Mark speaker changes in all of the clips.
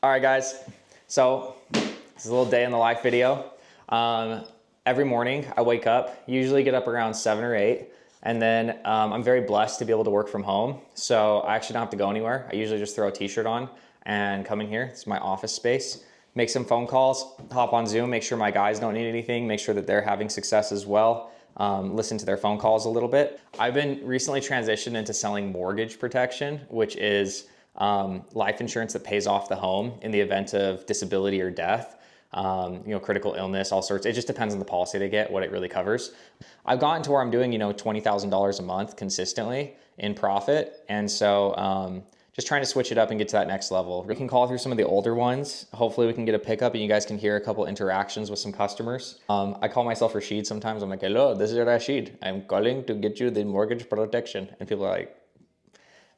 Speaker 1: All right, guys. So this is a little day in the life video. Every morning I wake up, usually get up around 7 or 8, and then I'm very blessed to be able to work from home. So I actually don't have to go anywhere. I usually just throw a t-shirt on and come in here. It's my office space, make some phone calls, hop on Zoom, make sure my guys don't need anything, make sure that they're having success as well. Listen to their phone calls a little bit. I've been recently transitioned into selling mortgage protection, which is life insurance that pays off the home in the event of disability or death, critical illness, all sorts. It just depends on the policy they get, what it really covers. I've gotten to where I'm doing, $20,000 a month consistently in profit. And so just trying to switch it up and get to that next level. We can call through some of the older ones. Hopefully we can get a pickup and you guys can hear a couple interactions with some customers. I call myself Rashid sometimes. I'm like, hello, this is Rashid. I'm calling to get you the mortgage protection. And people are like,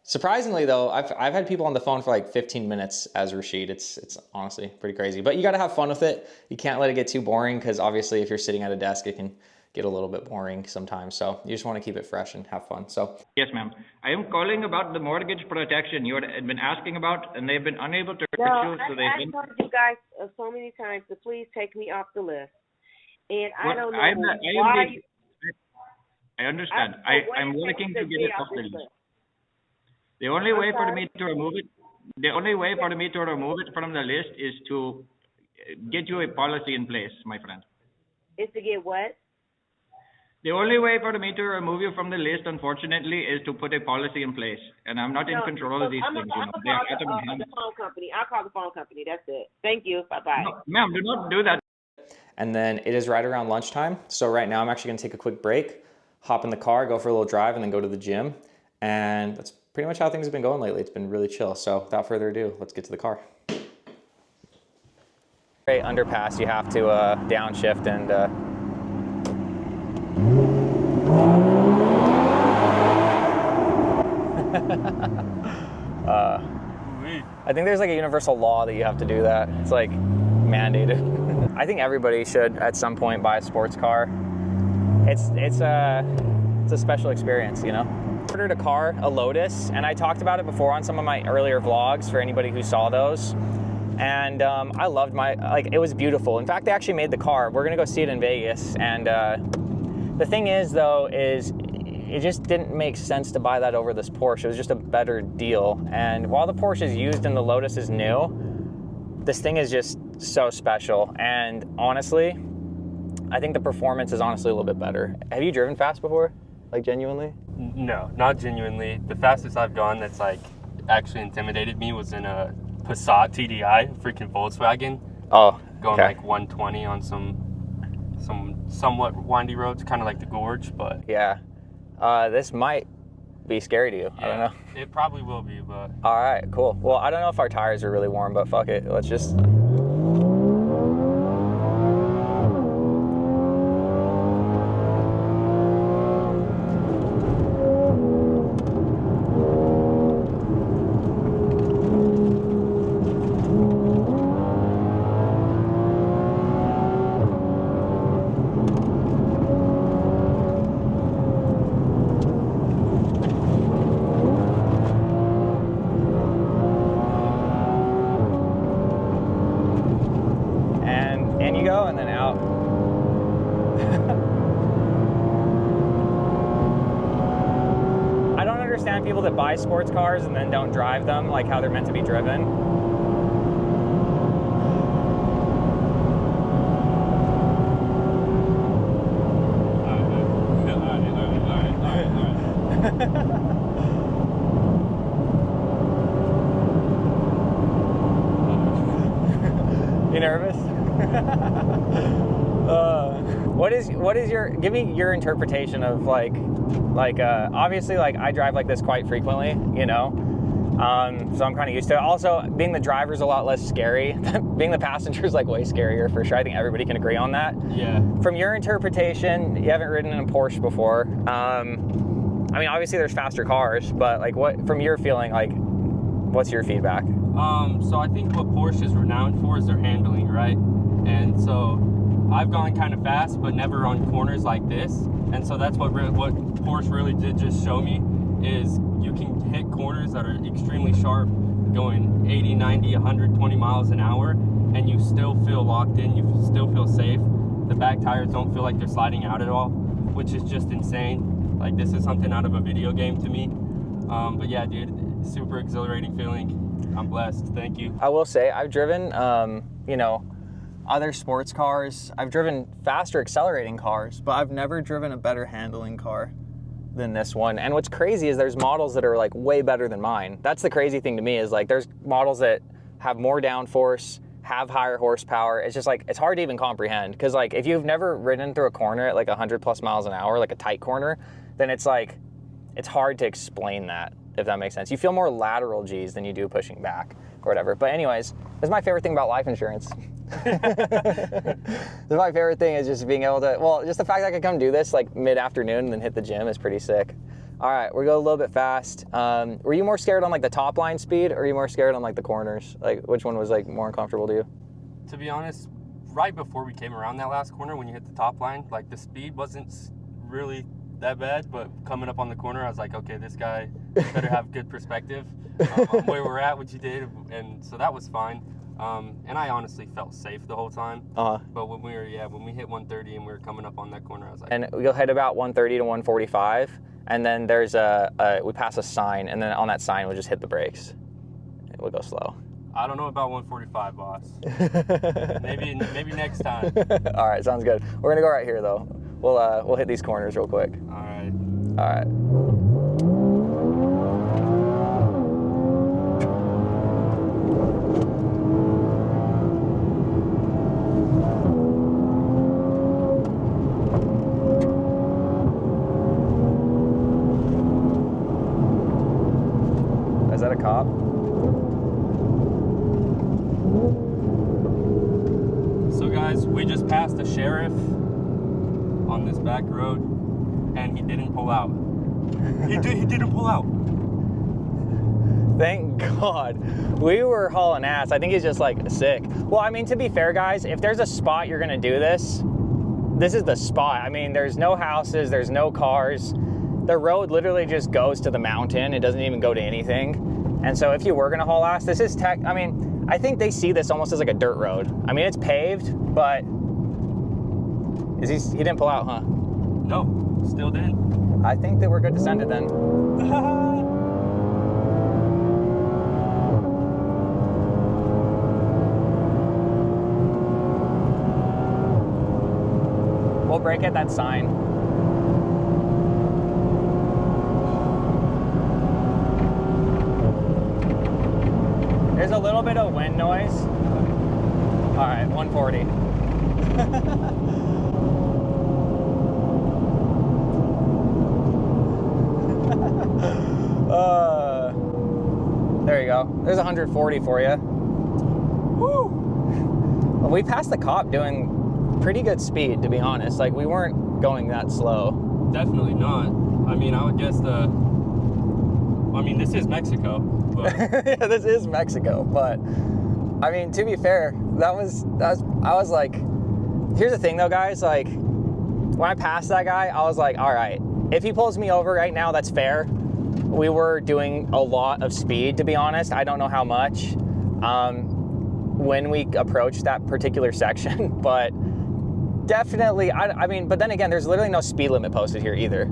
Speaker 1: surprisingly though, I've had people on the phone for like 15 minutes as Rashid. It's honestly pretty crazy, but you got to have fun with it. You can't let it get too boring because obviously if you're sitting at a desk, it can get a little bit boring sometimes. So you just want to keep it fresh and have fun. So
Speaker 2: yes, ma'am. I am calling about the mortgage protection you had been asking about, and they've been unable to reach you. So
Speaker 3: I've told you guys so many times to please take me off the list, and I don't know why.
Speaker 2: I understand. I'm working to get it off the list. The only way for me to remove it, from the list is to get you a policy in place, my friend.
Speaker 3: Is to get what?
Speaker 2: The only way for me to remove you from the list, unfortunately, is to put a policy in place. And I'm not in control of these things.
Speaker 3: I'll call the phone company. I'll call the phone company. That's it. Thank you. Bye-bye.
Speaker 2: No, ma'am, do not do that.
Speaker 1: And then it is right around lunchtime. So right now I'm actually going to take a quick break, hop in the car, go for a little drive, and then go to the gym. And that's pretty much how things have been going lately. It's been really chill. So without further ado, let's get to the car. Great underpass, you have to downshift and I think there's like a universal law that you have to do that. It's like mandated. I think everybody should at some point buy a sports car. It's a special experience, Ordered a car, a Lotus, and I talked about it before on some of my earlier vlogs for anybody who saw those. And I loved it was beautiful. In fact, they actually made the car. We're gonna go see it in Vegas. And the thing is though, it just didn't make sense to buy that over this Porsche. It was just a better deal. And while the Porsche is used and the Lotus is new, this thing is just so special. And honestly, I think the performance is honestly a little bit better. Have you driven fast before? Like genuinely?
Speaker 4: No, not genuinely. The fastest I've gone that's like actually intimidated me was in a Passat TDI, freaking Volkswagen.
Speaker 1: Oh,
Speaker 4: going like 120 on some somewhat windy roads, kind of like the gorge, but
Speaker 1: yeah. This might be scary to you.
Speaker 4: Yeah,
Speaker 1: I don't know.
Speaker 4: It probably will be, but
Speaker 1: all right, cool. Well, I don't know if our tires are really warm, but fuck it. Let's just and then out. I don't understand people that buy sports cars and then don't drive them, like how they're meant to be driven. You nervous? What is your, give me your interpretation of obviously I drive like this quite frequently, so I'm kind of used to it. Also, being the driver's a lot less scary. Being the passenger is like way scarier for sure. I think everybody can agree on that.
Speaker 4: Yeah.
Speaker 1: From your interpretation, you haven't ridden in a Porsche before. I mean, obviously there's faster cars, but what, from your feeling, what's your feedback?
Speaker 4: So I think what Porsche is renowned for is their handling, right? And so I've gone kind of fast, but never on corners like this. And so that's what Porsche really did just show me, is you can hit corners that are extremely sharp going 80, 90, 120 miles an hour, and you still feel locked in, you still feel safe. The back tires don't feel like they're sliding out at all, which is just insane. Like, this is something out of a video game to me. But yeah, dude, super exhilarating feeling. I'm blessed. Thank you.
Speaker 1: I will say, I've driven, you know, other sports cars. I've driven faster accelerating cars, but I've never driven a better handling car than this one. And what's crazy is there's models that are like way better than mine. That's the crazy thing to me, is like there's models that have more downforce, have higher horsepower. It's just like, it's hard to even comprehend, because like if you've never ridden through a corner at like 100+ miles an hour, like a tight corner, then it's like, it's hard to explain that, if that makes sense. You feel more lateral G's than you do pushing back or whatever. But anyways, this is my favorite thing about life insurance. My favorite thing is just being able to, well, just the fact that I could come do this like mid-afternoon and then hit the gym is pretty sick. All right, we're going a little bit fast. Were you more scared on like the top line speed, or are you more scared on like the corners? Like, which one was like more uncomfortable to you?
Speaker 4: To be honest, right before we came around that last corner, when you hit the top line, like the speed wasn't really that bad, but coming up on the corner, I was like, okay, this guy better have good perspective on where we're at, what you did, and so that was fine. And I honestly felt safe the whole time. But when we hit 130 and we were coming up on that corner, I was like...
Speaker 1: And we'll hit about 130 to 145, and then there's we pass a sign, and then on that sign, we'll just hit the brakes. We'll go slow.
Speaker 4: I don't know about 145, boss. maybe next time.
Speaker 1: All right, sounds good. We're gonna go right here, though. We'll hit these corners real quick.
Speaker 4: All right.
Speaker 1: All right. Is that a cop?
Speaker 4: So guys, we just passed a sheriff on this back road, and he didn't pull out. He didn't pull out.
Speaker 1: Thank God. We were hauling ass. I think he's just like sick. Well, I mean, to be fair, guys, if there's a spot you're gonna do this, this is the spot. I mean, there's no houses, there's no cars. The road literally just goes to the mountain. It doesn't even go to anything. And so if you were gonna haul ass, this is I mean, I think they see this almost as like a dirt road. I mean, it's paved, but he didn't pull out, huh?
Speaker 4: No, still didn't.
Speaker 1: I think that we're good to send it then. We'll break at that sign. There's a little bit of wind noise. All right, 140. There you go. There's 140 for you. Woo! Well, we passed the cop doing pretty good speed, to be honest. Like, we weren't going that slow.
Speaker 4: Definitely not. I mean, I would guess this is Mexico. But...
Speaker 1: Yeah, this is Mexico, but I mean, to be fair, I was like, here's the thing though, guys, like, when I passed that guy, I was like, all right, if he pulls me over right now, that's fair. We were doing a lot of speed, to be honest. I don't know how much when we approached that particular section, but definitely, I mean, but then again, there's literally no speed limit posted here either.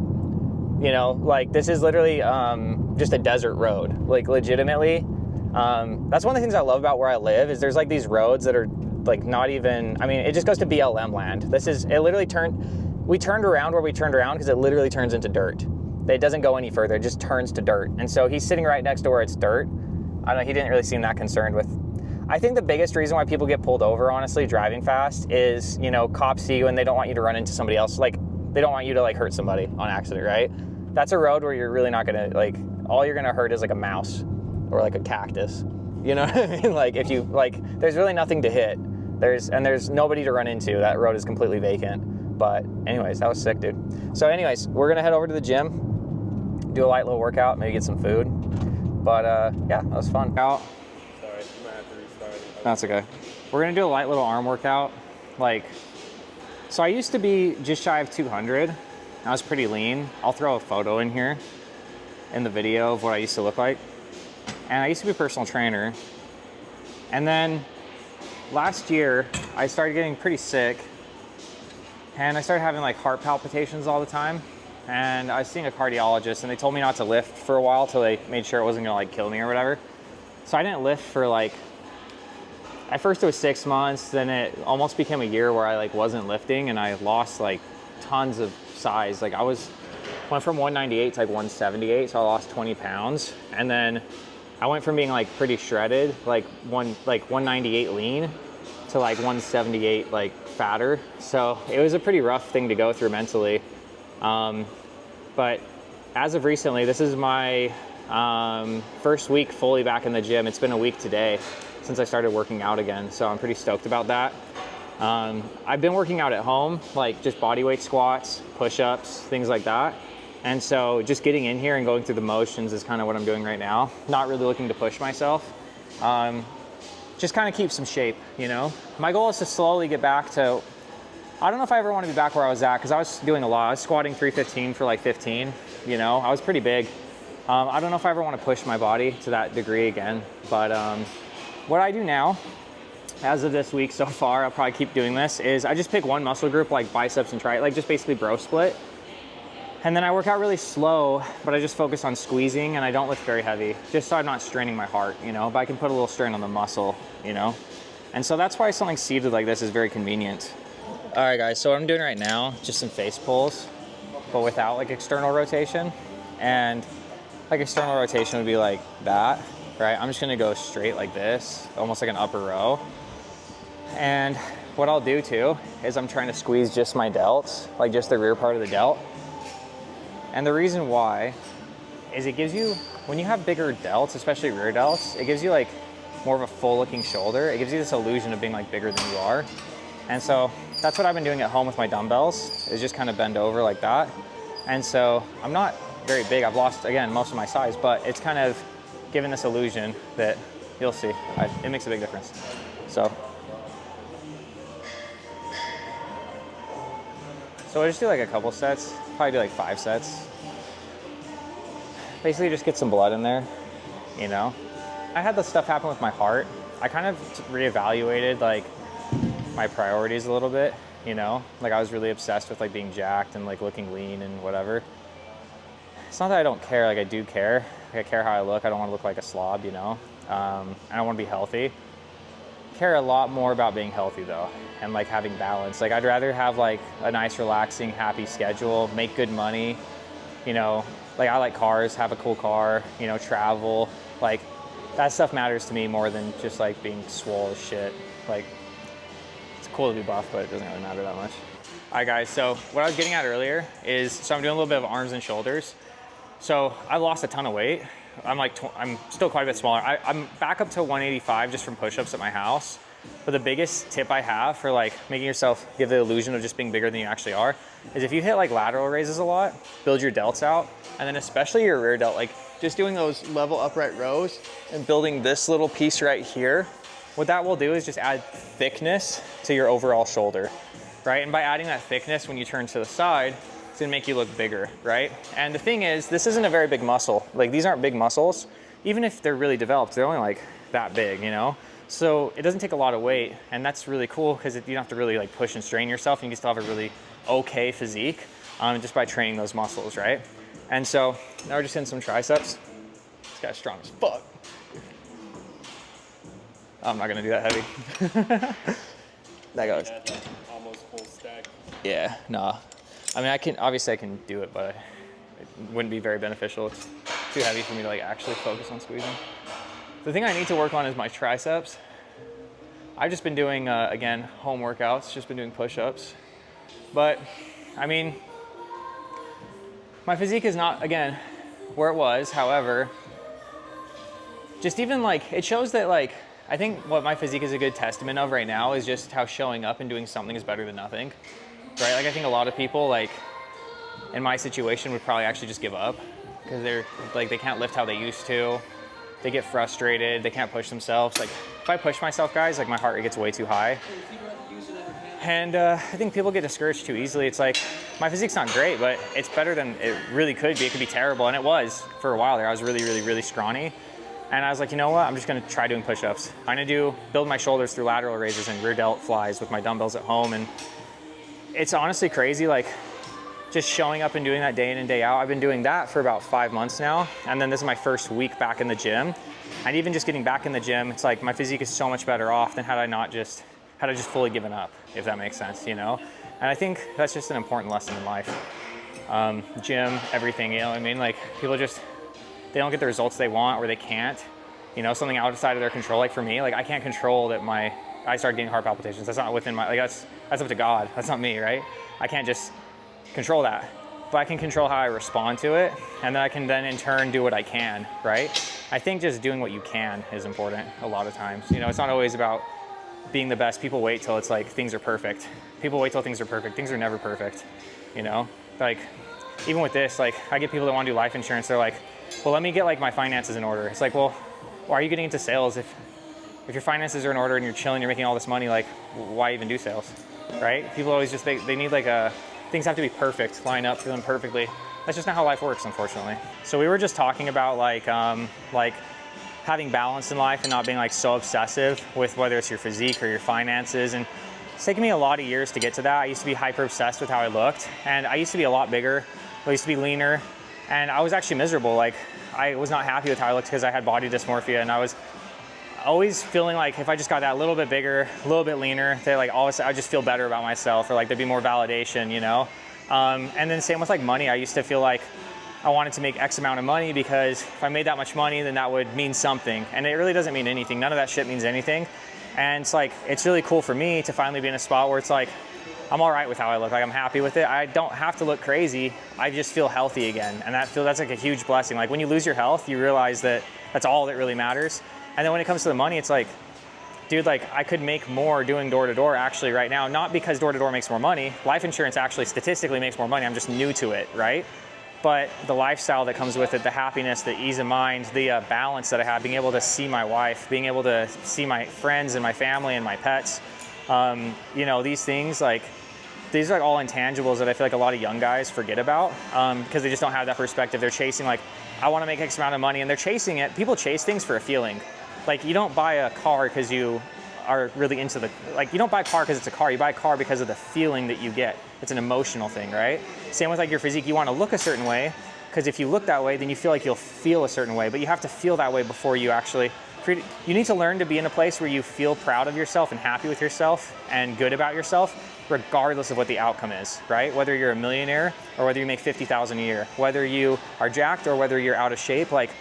Speaker 1: You know, like, this is literally just a desert road, like, legitimately. That's one of the things I love about where I live, is there's like these roads that are like not even, I mean, it just goes to BLM land. We turned around where we turned around because it literally turns into dirt. It doesn't go any further, it just turns to dirt. And so he's sitting right next to where it's dirt. I don't know, he didn't really seem that concerned with. I think the biggest reason why people get pulled over, honestly, driving fast is, you know, cops see you and they don't want you to run into somebody else. Like, they don't want you to like hurt somebody on accident, right? That's a road where you're really not gonna, like, all you're gonna hurt is like a mouse or like a cactus. You know what I mean? Like, if you, like, there's really nothing to hit. There's nobody to run into. That road is completely vacant. But anyways, that was sick, dude. So anyways, we're gonna head over to the gym, do a light little workout, maybe get some food. But yeah, that was fun. Sorry,
Speaker 4: you might have to restart it.
Speaker 1: That's okay. We're gonna do a light little arm workout. Like, so I used to be just shy of 200. I was pretty lean. I'll throw a photo in here in the video of what I used to look like. and I used to be a personal trainer. And then last year, I started getting pretty sick, and I started having like heart palpitations all the time. And I was seeing a cardiologist, and they told me not to lift for a while till they made sure it wasn't gonna like kill me or whatever. So I didn't lift for like, at first it was 6 months, then it almost became a year where I like wasn't lifting, and I lost like tons of size. Like went from 198 to like 178, so I lost 20 pounds. And then I went from being like pretty shredded, like 198 lean, to like 178 like fatter. So it was a pretty rough thing to go through mentally. But as of recently, this is my first week fully back in the gym. It's been a week today since I started working out again, so I'm pretty stoked about that. I've been working out at home, like just bodyweight squats, push-ups, things like that. And so just getting in here and going through the motions is kind of what I'm doing right now. Not really looking to push myself. Just kind of keep some shape, you know? My goal is to slowly get back to, I don't know if I ever want to be back where I was at, because I was doing a lot. I was squatting 315 for like 15, you know? I was pretty big. I don't know if I ever want to push my body to that degree again. But what I do now, as of this week so far, I'll probably keep doing this, is I just pick one muscle group, like biceps and tri, like just basically bro split. And then I work out really slow, but I just focus on squeezing, and I don't lift very heavy, just so I'm not straining my heart, you know, but I can put a little strain on the muscle, you know? And so that's why something seated like this is very convenient. All right, guys, so what I'm doing right now, just some face pulls, but without like external rotation. And like external rotation would be like that, right? I'm just gonna go straight like this, almost like an upper row. And what I'll do too, is I'm trying to squeeze just my delts, like just the rear part of the delt. And the reason why is it gives you, when you have bigger delts, especially rear delts, it gives you like more of a full looking shoulder. It gives you this illusion of being like bigger than you are. And so that's what I've been doing at home with my dumbbells, is just kind of bend over like that. And so I'm not very big. I've lost, again, most of my size, but it's kind of given this illusion that you'll see, it makes a big difference. So I just do like a couple sets, probably do like 5 sets. Basically just get some blood in there, you know? I had this stuff happen with my heart. I kind of reevaluated like my priorities a little bit, you know? Like I was really obsessed with like being jacked and like looking lean and whatever. It's not that I don't care, like I do care. Like, I care how I look. I don't want to look like a slob, you know? I don't want to be healthy. Care a lot more about being healthy though, and like having balance. Like I'd rather have like a nice, relaxing, happy schedule, make good money, you know, like I like cars, have a cool car, you know, travel, like that stuff matters to me more than just like being swole as shit. Like it's cool to be buff, but it doesn't really matter that much. All right guys, so what I was getting at earlier is, so I'm doing a little bit of arms and shoulders. So I lost a ton of weight. I'm still quite a bit smaller. I'm back up to 185 just from push-ups at my house. But the biggest tip I have for like making yourself give the illusion of just being bigger than you actually are is if you hit like lateral raises a lot, build your delts out, and then especially your rear delt, like just doing those level upright rows and building this little piece right here. What that will do is just add thickness to your overall shoulder, right? And by adding that thickness when you turn to the side, it's gonna make you look bigger, right? And the thing is, this isn't a very big muscle. Like these aren't big muscles. Even if they're really developed, they're only like that big, you know? So it doesn't take a lot of weight, and that's really cool because you don't have to really like push and strain yourself, and you can still have a really okay physique just by training those muscles, right? And so now we're just in some triceps. This guy's strong as fuck. I'm not gonna do that heavy. That goes.
Speaker 4: Almost full stack.
Speaker 1: Yeah, nah. I mean, obviously I can do it, but it wouldn't be very beneficial. It's too heavy for me to like actually focus on squeezing. The thing I need to work on is my triceps. I've just been doing, again, home workouts, just been doing push-ups. But, I mean, my physique is not, again, where it was. However, just even like, it shows that like, I think what my physique is a good testament of right now is just how showing up and doing something is better than nothing, right? Like I think a lot of people like in my situation would probably actually just give up because they're like, they can't lift how they used to. They get frustrated, they can't push themselves. Like if I push myself, guys, like my heart rate gets way too high. And I think people get discouraged too easily. It's like, my physique's not great, but it's better than it really could be. It could be terrible, and it was for a while there. I was really, really, really scrawny. And I was like, you know what? I'm just gonna try doing push-ups. I'm gonna build my shoulders through lateral raises and rear delt flies with my dumbbells at home. And it's honestly crazy, like just showing up and doing that day in and day out. I've been doing that for about 5 months now. And then this is my first week back in the gym. And even just getting back in the gym, it's like my physique is so much better off than had I just fully given up, if that makes sense, you know? And I think that's just an important lesson in life. Gym, everything, you know what I mean? Like people just, they don't get the results they want or they can't, you know, something outside of their control. Like for me, like I can't control that I started getting heart palpitations. That's not within like that's up to God. That's not me, right? I can't just control that, but I can control how I respond to it. And then I can then in turn do what I can, right? I think just doing what you can is important a lot of times. You know, it's not always about being the best. People wait till it's like things are perfect. People wait till things are perfect. Things are never perfect, you know? Like even with this, like I get people that want to do life insurance. They're like, well, let me get like my finances in order. It's like, well, why are you getting into sales if your finances are in order and you're chilling, you're making all this money, like why even do sales, right? People always just, they need like things have to be perfect, line up for them perfectly. That's just not how life works, unfortunately. So we were just talking about like having balance in life and not being like so obsessive with whether it's your physique or your finances. And it's taken me a lot of years to get to that. I used to be hyper obsessed with how I looked, and I used to be a lot bigger. I used to be leaner, and I was actually miserable. Like I was not happy with how I looked because I had body dysmorphia, and I was always feeling like if I just got that little bit bigger, a little bit leaner, that like all of a sudden I just feel better about myself, or like there'd be more validation, you know? And then same with like money. I used to feel like I wanted to make X amount of money because if I made that much money, then that would mean something. And it really doesn't mean anything. None of that shit means anything. And it's like, it's really cool for me to finally be in a spot where it's like, I'm all right with how I look. Like I'm happy with it. I don't have to look crazy. I just feel healthy again. And that's like a huge blessing. Like when you lose your health, you realize that that's all that really matters. And then when it comes to the money, it's like, dude, like I could make more doing door-to-door actually right now, not because door-to-door makes more money. Life insurance actually statistically makes more money. I'm just new to it, right? But the lifestyle that comes with it, the happiness, the ease of mind, the balance that I have, being able to see my wife, being able to see my friends and my family and my pets, you know, these things, like these are like all intangibles that I feel like a lot of young guys forget about because they just don't have that perspective. They're chasing like, I want to make X amount of money, and they're chasing it. People chase things for a feeling. Like you don't buy a car because you are really into you don't buy a car because it's a car. You buy a car because of the feeling that you get. It's an emotional thing, right? Same with like your physique. You want to look a certain way because if you look that way, then you feel like you'll feel a certain way, but you have to feel that way before you actually, you need to learn to be in a place where you feel proud of yourself and happy with yourself and good about yourself, regardless of what the outcome is, right? Whether you're a millionaire or whether you make $50,000 a year, whether you are jacked or whether you're out of shape, like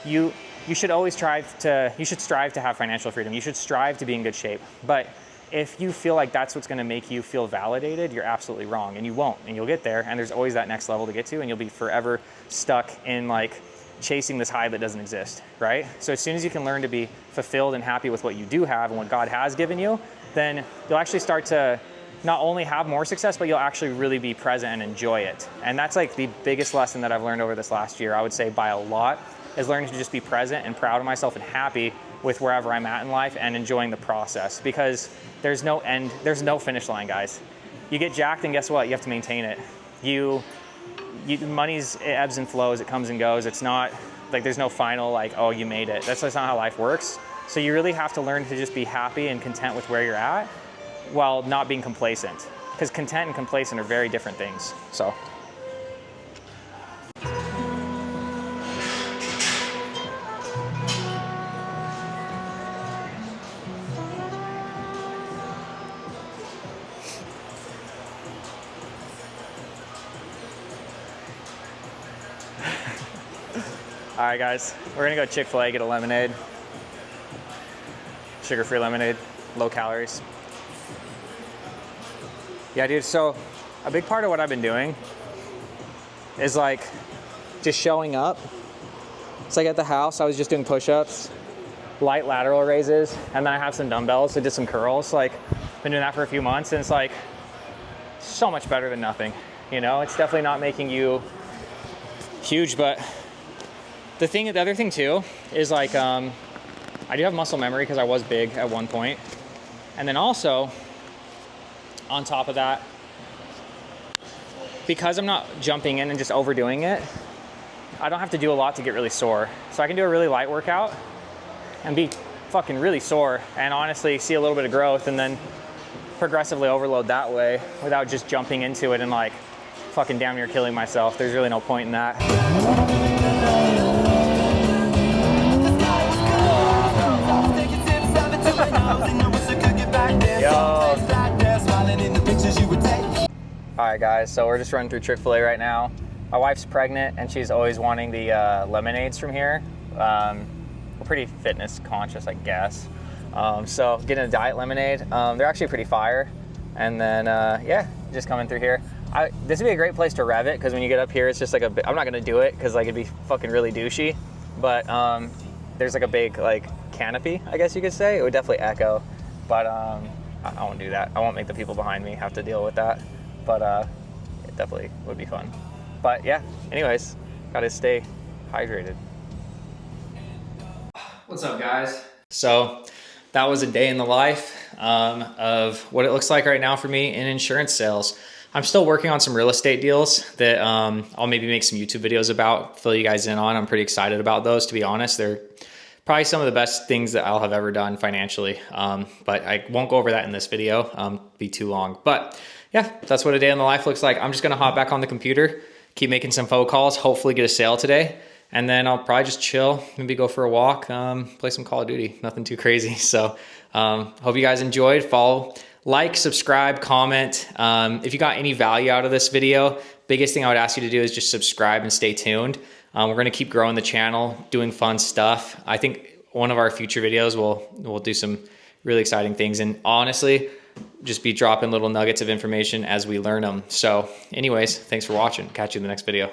Speaker 1: you should always strive to have financial freedom. You should strive to be in good shape. But if you feel like that's what's gonna make you feel validated, you're absolutely wrong, and you won't, and you'll get there, and there's always that next level to get to, and you'll be forever stuck in like chasing this high that doesn't exist, right? So as soon as you can learn to be fulfilled and happy with what you do have and what God has given you, then you'll actually start to not only have more success, but you'll actually really be present and enjoy it. And that's like the biggest lesson that I've learned over this last year, I would say by a lot, is learning to just be present and proud of myself and happy with wherever I'm at in life and enjoying the process, because there's no end, there's no finish line, guys. You get jacked and guess what? You have to maintain it. Money's, it ebbs and flows, it comes and goes. It's not like there's no final like, oh, you made it. That's just not how life works. So you really have to learn to just be happy and content with where you're at while not being complacent, because content and complacent are very different things. So. All right, guys, we're gonna go Chick-fil-A, get a lemonade. Sugar-free lemonade, low calories. Yeah, dude, so a big part of what I've been doing is like just showing up. It's like at the house, I was just doing push-ups, light lateral raises, and then I have some dumbbells. I did some curls. Like, been doing that for a few months, and it's like so much better than nothing. You know, it's definitely not making you huge, but the other thing too is like I do have muscle memory because I was big at one point, and then also on top of that, because I'm not jumping in and just overdoing it, I don't have to do a lot to get really sore. So I can do a really light workout and be fucking really sore and honestly see a little bit of growth and then progressively overload that way without just jumping into it and like fucking damn near killing myself. There's really no point in that. Yo. All right guys, so we're just running through Chick-fil-A right now. My wife's pregnant and she's always wanting the lemonades from here. We're pretty fitness conscious, I guess. So getting a diet lemonade, they're actually pretty fire. And then, yeah, just coming through here. This would be a great place to rev it because when you get up here, it's just like a bit, I'm not gonna do it because like it'd be fucking really douchey, but there's like a big like canopy, I guess you could say. It would definitely echo, but I won't do that. I won't make the people behind me have to deal with that, but it definitely would be fun. But yeah, anyways, gotta stay hydrated. What's up guys? So that was a day in the life of what it looks like right now for me in insurance sales. I'm still working on some real estate deals that I'll maybe make some YouTube videos about, fill you guys in on. I'm pretty excited about those, to be honest. They're probably some of the best things that I'll have ever done financially. But I won't go over that in this video, be too long. But yeah, that's what a day in the life looks like. I'm just gonna hop back on the computer, keep making some phone calls, hopefully get a sale today. And then I'll probably just chill, maybe go for a walk, play some Call of Duty, nothing too crazy. So hope you guys enjoyed. Follow, like, subscribe, comment. If you got any value out of this video, biggest thing I would ask you to do is just subscribe and stay tuned. We're gonna keep growing the channel, doing fun stuff. I think one of our future videos, we'll do some really exciting things. And honestly, just be dropping little nuggets of information as we learn them. So anyways, thanks for watching. Catch you in the next video.